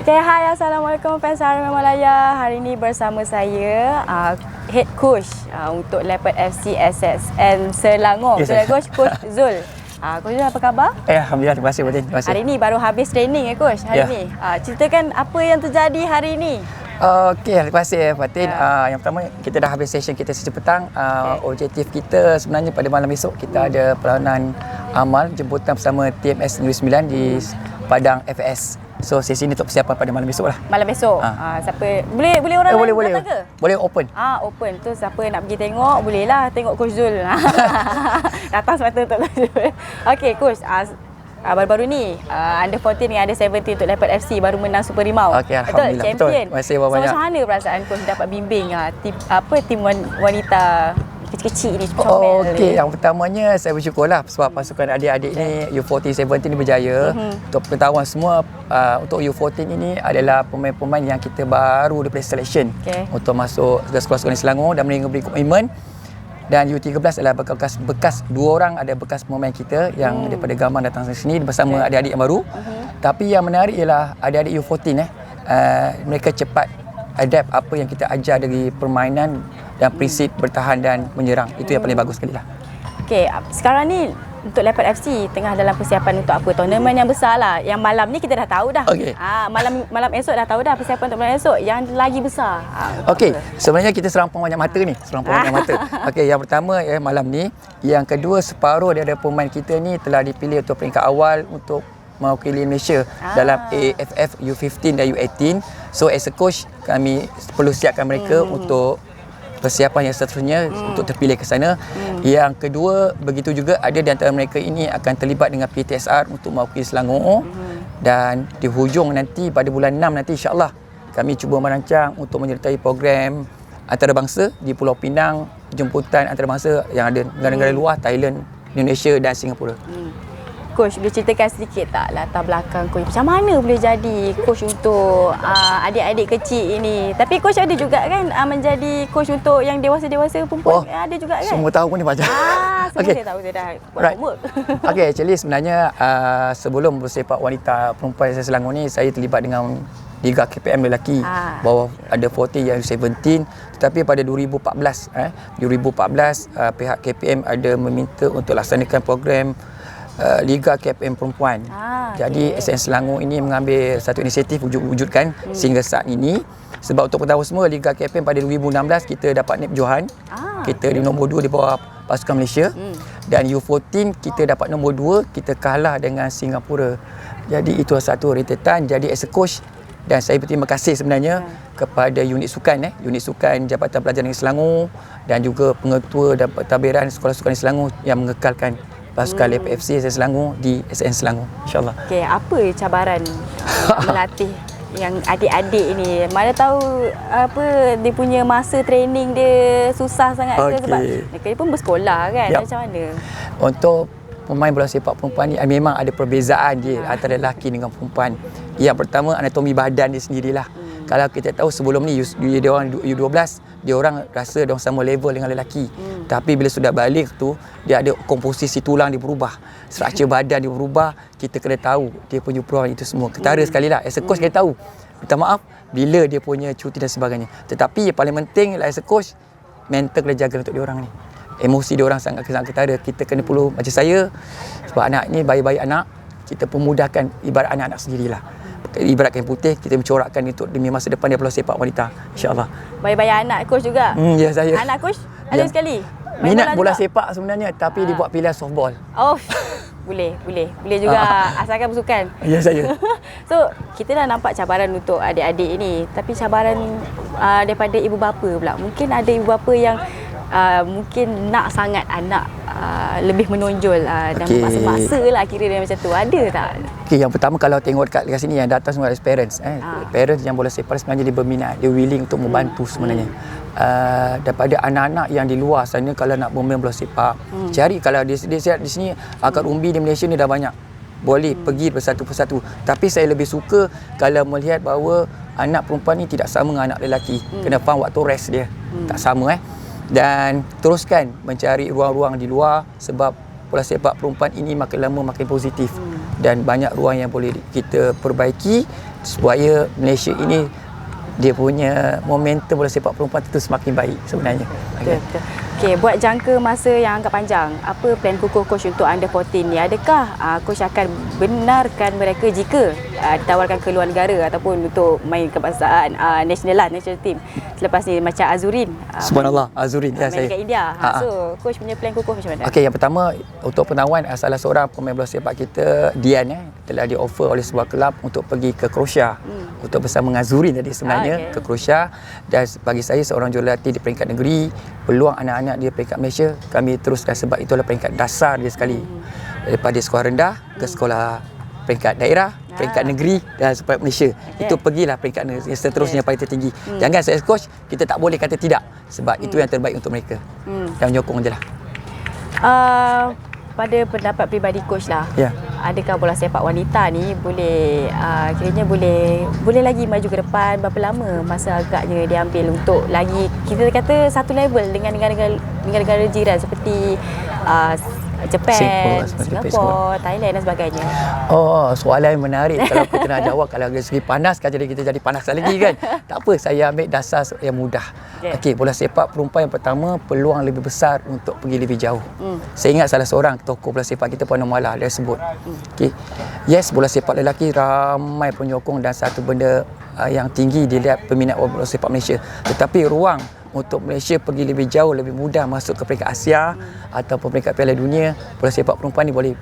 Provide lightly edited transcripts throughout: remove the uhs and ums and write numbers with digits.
Okay, hai, Assalamualaikum fans Arema Malaya. Hari ini bersama saya Head Coach untuk Leopard FC SSN Selangor. Yes, Coach Zul. Coach Zul, apa khabar? Alhamdulillah, terima kasih Fatin. Terima kasih. Hari ini baru habis training Coach hari ni. Ceritakan apa yang terjadi hari ini. Okey, terima kasih Fatin. Yang pertama, kita dah habis session kita sesi petang. Objektif kita sebenarnya pada malam esok kita ada peranan amal jemputan bersama TMS Negeri Sembilan di Padang FS. So sesi ni untuk persiapan pada malam esok lah. Malam esok. Siapa boleh orang boleh. datang ke? Boleh open. Open tu siapa nak pergi tengok boleh lah tengok Coach Zul. Datang semata untuk Coach Zul. Okey Coach, baru-baru ni under 14 dengan under 17 untuk Leopard FC baru menang Super Rimau. Okey, alhamdulillah. Champion. Betul. Terima kasih banyak. Macam mana perasaan Coach dapat bimbing tim wanita kecil-kecil ni, comel Okey, ni? yang pertamanya saya bersyukurlah sebab pasukan adik-adik ni U14, 17 ni berjaya. Untuk pengetahuan semua, untuk U14 ini adalah pemain-pemain yang kita baru daripada selection untuk masuk ke sekolah-sekolah di Selangor dan mereka beri komitmen. Dan U13 adalah bekas dua orang ada bekas pemain kita yang daripada Gaman datang ke sini bersama adik-adik yang baru. Tapi yang menarik ialah adik-adik U14 mereka cepat adapt apa yang kita ajar dari permainan dan prinsip bertahan dan menyerang. Itu yang paling bagus sekali lah. Okey, sekarang ni untuk Leopard FC tengah dalam persiapan untuk apa? Tournament yang besar lah. Yang malam ni kita dah tahu dah. Okey. Malam esok dah tahu dah persiapan untuk malam esok. Yang lagi besar. Okey, sebenarnya kita serampung banyak mata ni. Okey, yang pertama malam ni. Yang kedua, separuh daripada pemain kita ni telah dipilih untuk peringkat awal untuk mewakili Malaysia dalam AFF U15 dan U18. So as a coach, kami perlu siapkan mereka untuk persiapan yang seterusnya untuk terpilih ke sana. Yang kedua, begitu juga ada di antara mereka ini akan terlibat dengan PTSR untuk mewakili Selangor. Dan di hujung nanti pada bulan 6 nanti insya-Allah kami cuba merancang untuk menyertai program antarabangsa di Pulau Pinang, jemputan antarabangsa yang ada negara-negara luar, Thailand, Indonesia dan Singapura. Coach, boleh ceritakan sedikit tak latar belakang Coach? Macam mana boleh jadi Coach untuk adik-adik kecil ini? Tapi Coach ada juga kan menjadi Coach untuk yang dewasa-dewasa perempuan, ada juga kan? Semua tahu pun ni macam. Semua saya tahu, saya dah buat homework. Okey, actually sebenarnya sebelum bersepak wanita perempuan Selangor ni, saya terlibat dengan Liga KPM lelaki bawah ada 14 yang 17. Tetapi pada 2014 pihak KPM ada meminta untuk laksanakan program Liga KPM Perempuan. Jadi SSN Selangor ini mengambil satu inisiatif wujudkan sehingga saat ini. Sebab untuk pengetahuan semua, Liga KPM pada 2016 kita dapat NEP Johan. Kita di nombor 2 di bawah pasukan Malaysia. Dan U14 kita dapat nombor 2, kita kalah dengan Singapura. Jadi itu satu rentetan. Jadi as a coach, dan saya berterima kasih sebenarnya kepada unit sukan Jabatan Pelajar Negeri Selangor dan juga pengetua dan pentadbiran sekolah sukan di Selangor yang mengekalkan pasukan Leopard FC Selangor di SSN Selangor, insya-Allah. Okey, apa cabaran melatih yang adik-adik ini? Mana tahu apa dia punya masa training dia susah sangat ke sebab mereka pun bersekolah kan. Macam mana? Untuk pemain bola sepak perempuan ni memang ada perbezaan je antara lelaki dengan perempuan. Yang pertama, anatomi badan dia sendirilah. Kalau kita tahu sebelum ni dia orang U12, dia orang rasa dia orang sama level dengan lelaki. Tapi bila sudah balik tu, dia ada komposisi tulang dia berubah, struktur badan dia berubah. Kita kena tahu dia punya perubahan itu semua. Ketara sekali lah, as a coach kita tahu. Minta maaf bila dia punya cuti dan sebagainya. Tetapi yang paling penting lah as a coach, mental kena jaga untuk dia orang ni. Emosi dia orang sangat ketara. Kita kena perlu, macam saya, sebab anak ni bayi-bayi anak, kita pemudahkan ibarat anak-anak sendirilah. Ibarat kain putih, kita mencorakkan untuk demi masa depan dia perlu sepak wanita, insya-Allah. Bayi-bayi anak coach juga? Ya, saya. Anak coach ada sekali? Minat bola sepak sebenarnya, tapi dibuat pilihan softball. Boleh juga asalkan bersukan. Ya, saya. So, kita dah nampak cabaran untuk adik-adik ini, tapi cabaran daripada ibu bapa pula. Mungkin ada ibu bapa yang mungkin nak sangat anak lebih menonjol dan memaksa-maksa lah kira dia macam tu. Ada tak? Okey, yang pertama kalau tengok dekat sini yang datang semua ada parents. Parents yang bola sepak sebenarnya dia berminat, dia willing untuk membantu sebenarnya. Daripada anak-anak yang di luar sana kalau nak bermain bola sepak, cari kalau dia di sini akar umbi di Malaysia ni dah banyak. Boleh pergi bersatu persatu. Tapi saya lebih suka kalau melihat bahawa anak perempuan ni tidak sama dengan anak lelaki. Kena faham waktu rest dia. Tak sama Dan teruskan mencari ruang-ruang di luar sebab bola sepak perempuan ini makin lama makin positif. dan banyak ruang yang boleh kita perbaiki supaya Malaysia ini dia punya momentum bola sepak perempuan itu semakin baik sebenarnya. Betul. Okey, buat jangka masa yang agak panjang, apa plan kukuh coach untuk under 14 ni? Adakah coach akan benarkan mereka jika ditawarkan ke luar negara ataupun untuk main kebangsaan national team selepas ni macam Azurin? Subhanallah, Azurin main dekat India. So, coach punya plan kukuh macam mana? Okey, yang pertama untuk penawan salah seorang pemain bola sepak kita, Dian telah di offer oleh sebuah kelab untuk pergi ke Croatia untuk bersama dengan Azurin tadi sebenarnya ke Croatia, dan bagi saya seorang jurulatih di peringkat negeri, peluang anak-anak di peringkat Malaysia kami teruskan sebab itu adalah peringkat dasar dia sekali. Daripada sekolah rendah ke sekolah peringkat daerah, peringkat negeri dan sampai Malaysia. Itu pergilah peringkat yang seterusnya paling tertinggi. Jangan saya coach, kita tak boleh kata tidak sebab itu yang terbaik untuk mereka. Dan menyokong je lah. Pada pendapat peribadi coach lah, adakah bola sepak wanita ni boleh kiranya boleh lagi maju ke depan? Berapa lama masa agaknya diambil untuk lagi kita kata satu level dengan negara-negara jiran seperti Japan, Singapura, Thailand dan sebagainya? Oh, soalan yang menarik. Kalau kita nak jawab, kalau dari segi panas kan, jadi kita jadi panas lagi kan. Tak apa, saya ambil dasar yang mudah. Okey, bola sepak perempuan yang pertama, peluang lebih besar untuk pergi lebih jauh. Saya ingat salah seorang tokoh bola sepak kita, Puan Nomala, dia sebut. Okey, yes, bola sepak lelaki ramai penyokong dan satu benda yang tinggi dilihat peminat bola sepak Malaysia. Tetapi ruang untuk Malaysia pergi lebih jauh, lebih mudah masuk ke peringkat Asia ataupun peringkat Piala Dunia, bola sepak perempuan ni boleh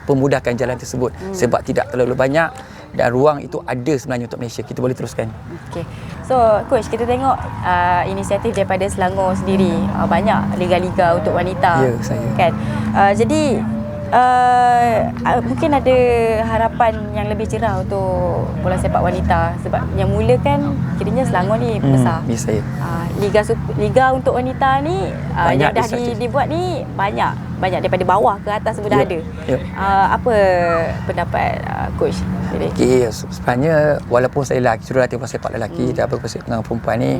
pemudahkan jalan tersebut sebab tidak terlalu banyak dan ruang itu ada sebenarnya untuk Malaysia. Kita boleh teruskan. Okey. So, coach, kita tengok inisiatif daripada Selangor sendiri, banyak liga-liga untuk wanita. Ya, saya. Kan? Jadi mungkin ada harapan yang lebih cerah untuk bola sepak wanita sebab yang mula kan kiranya Selangor ni besar. Saya. Liga untuk wanita ni yang dah dibuat ni banyak daripada bawah ke atas pun dah ada. Apa pendapat coach? Okey, sebenarnya walaupun saya jurulatih bola sepak lelaki dan bola sepak perempuan ni,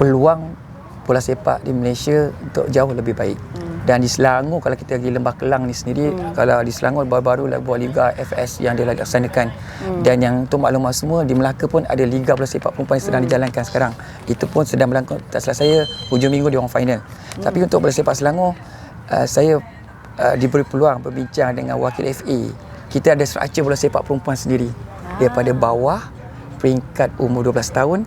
peluang bola sepak di Malaysia untuk jauh lebih baik. Dan di Selangor, kalau kita pergi Lembah Kelang ni sendiri, kalau di Selangor baru-baru buat Liga FS yang dilaksanakan. Dan yang untuk maklumat semua, di Melaka pun ada Liga bola sepak perempuan yang sedang dijalankan sekarang. Itu pun sedang berlangsung, tak salah saya, hujung minggu dia orang final. Tapi untuk bola sepak Selangor, saya diberi peluang berbincang dengan wakil FA. Kita ada struktur bola sepak perempuan sendiri. Daripada bawah, peringkat umur 12 tahun,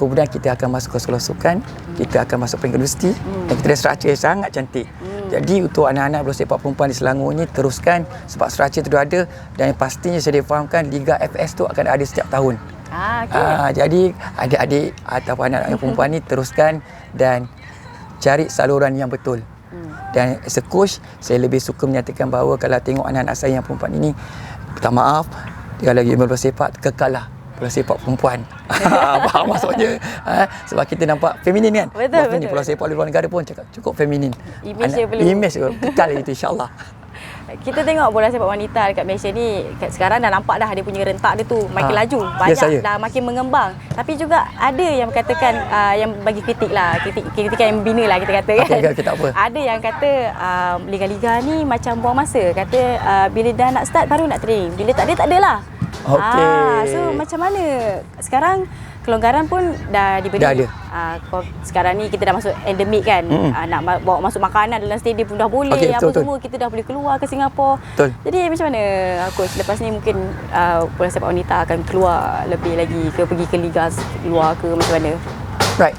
kemudian kita akan masuk ke sekolah sukan, kita akan masuk peringkat universiti, dan kita ada struktur yang sangat cantik. Jadi untuk anak-anak bola sepak perempuan di Selangor ni teruskan sebab struktur itu ada, dan pastinya saya difahamkan Liga FS tu akan ada setiap tahun. Jadi adik-adik atau anak-anak perempuan ni teruskan dan cari saluran yang betul. Dan as a coach, saya lebih suka menyatakan bahawa kalau tengok anak-anak saya yang perempuan ini, minta maaf, kalau lagi bola sepak, kekallah bola sepak perempuan. Faham maksudnya? Sebab kita nampak feminin kan? Betul. Bola sepak di luar negara pun cukup feminin. Image kekal itu, insyaAllah. Kita tengok bola sepak wanita dekat Malaysia ni sekarang dah nampak dah dia punya rentak dia tu makin laju, banyak dah makin mengembang. Tapi juga ada yang katakan yang bagi kritik yang membina lah kita kata kan. Kita apa? Ada yang kata liga-liga ni macam buang masa, kata bila dah nak start baru nak training, bila tak ada lah. So macam mana sekarang kelonggaran pun dah diberi. Dah ada. Sekarang ni kita dah masuk endemik kan. Nak bawa masuk makanan dalam stadium pun dah boleh. Betul. Semua kita dah boleh keluar ke Singapura. Betul. Jadi macam mana coach, lepas ni mungkin bola sepak wanita akan keluar lebih lagi ke, pergi ke liga luar ke, macam mana? Right.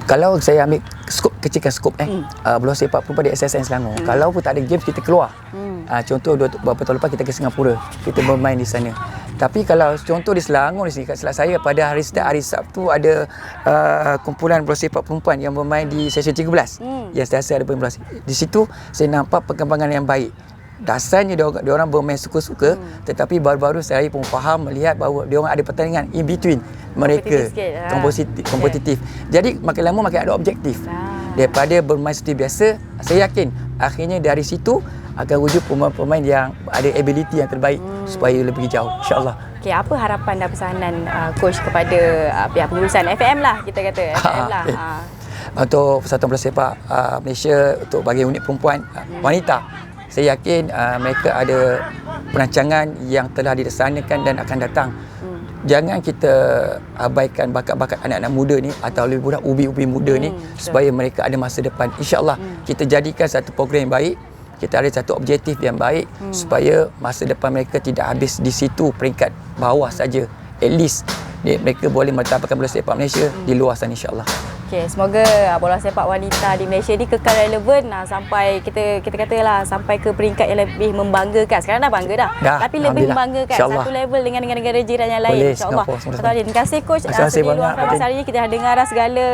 Kalau saya ambil kecilkan skop bola sepak perempuan di SSN Selangor, kalau pun tak ada games kita keluar. Contoh beberapa tahun lepas kita ke Singapura, kita bermain di sana. Tapi kalau contoh di Selangor di sini, kat Selangor saya pada hari Sabtu ada kumpulan bola sepak perempuan yang bermain di Seksyen 13. Yang sentiasa ada bermain. Di situ saya nampak perkembangan yang baik. Dasarnya dia orang bermain suka-suka, tetapi baru-baru saya pun faham melihat bahawa dia orang ada pertandingan in between mereka, kompetitif. Jadi makin lama makin ada objektif. Daripada bermain seperti biasa, saya yakin akhirnya dari situ akan wujud pemain-pemain yang ada ability yang terbaik supaya lebih jauh, insya-Allah. Okey, apa harapan dan pesanan coach kepada pihak pengurusan FM lah, kita kata FM lah. Untuk Persatuan Bola Sepak Malaysia, untuk bagi unit perempuan wanita, saya yakin mereka ada perancangan yang telah dilaksanakan dan akan datang. Jangan kita abaikan bakat-bakat anak-anak muda ni atau lebih kurang ubi-ubi muda ni supaya mereka ada masa depan. InsyaAllah kita jadikan satu program yang baik, kita ada satu objektif yang baik supaya masa depan mereka tidak habis di situ peringkat bawah saja. At least mereka boleh menetapkan bola sepak Malaysia di luar sana, insyaAllah. Okay, semoga bola sepak wanita di Malaysia ni kekal relevan sampai kita katalah sampai ke peringkat yang lebih membanggakan. Sekarang dah bangga dah. Tapi lebih membanggakan satu level dengan negara-negara jiran yang lain, insya-Allah. Terima kasih coach. Terima kasih banyak. Hari ini kita dah dengar segala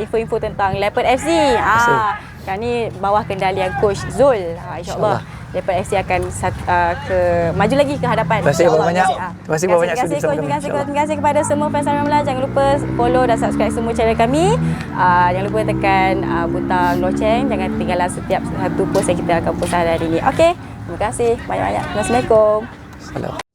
info-info tentang Leopard FC. Sekarang ni bawah kendalian coach Zul. InsyaAllah Leopard FC akan maju lagi ke hadapan. Terima kasih banyak. Terima kasih banyak. Terima kasih kepada semua fans Ramla. Jangan lupa follow dan subscribe semua channel kami. Jangan lupa tekan butang loceng. Jangan tinggalkan setiap satu post yang kita akan post hari ini. Okey. Terima kasih banyak-banyak. Assalamualaikum. Salam.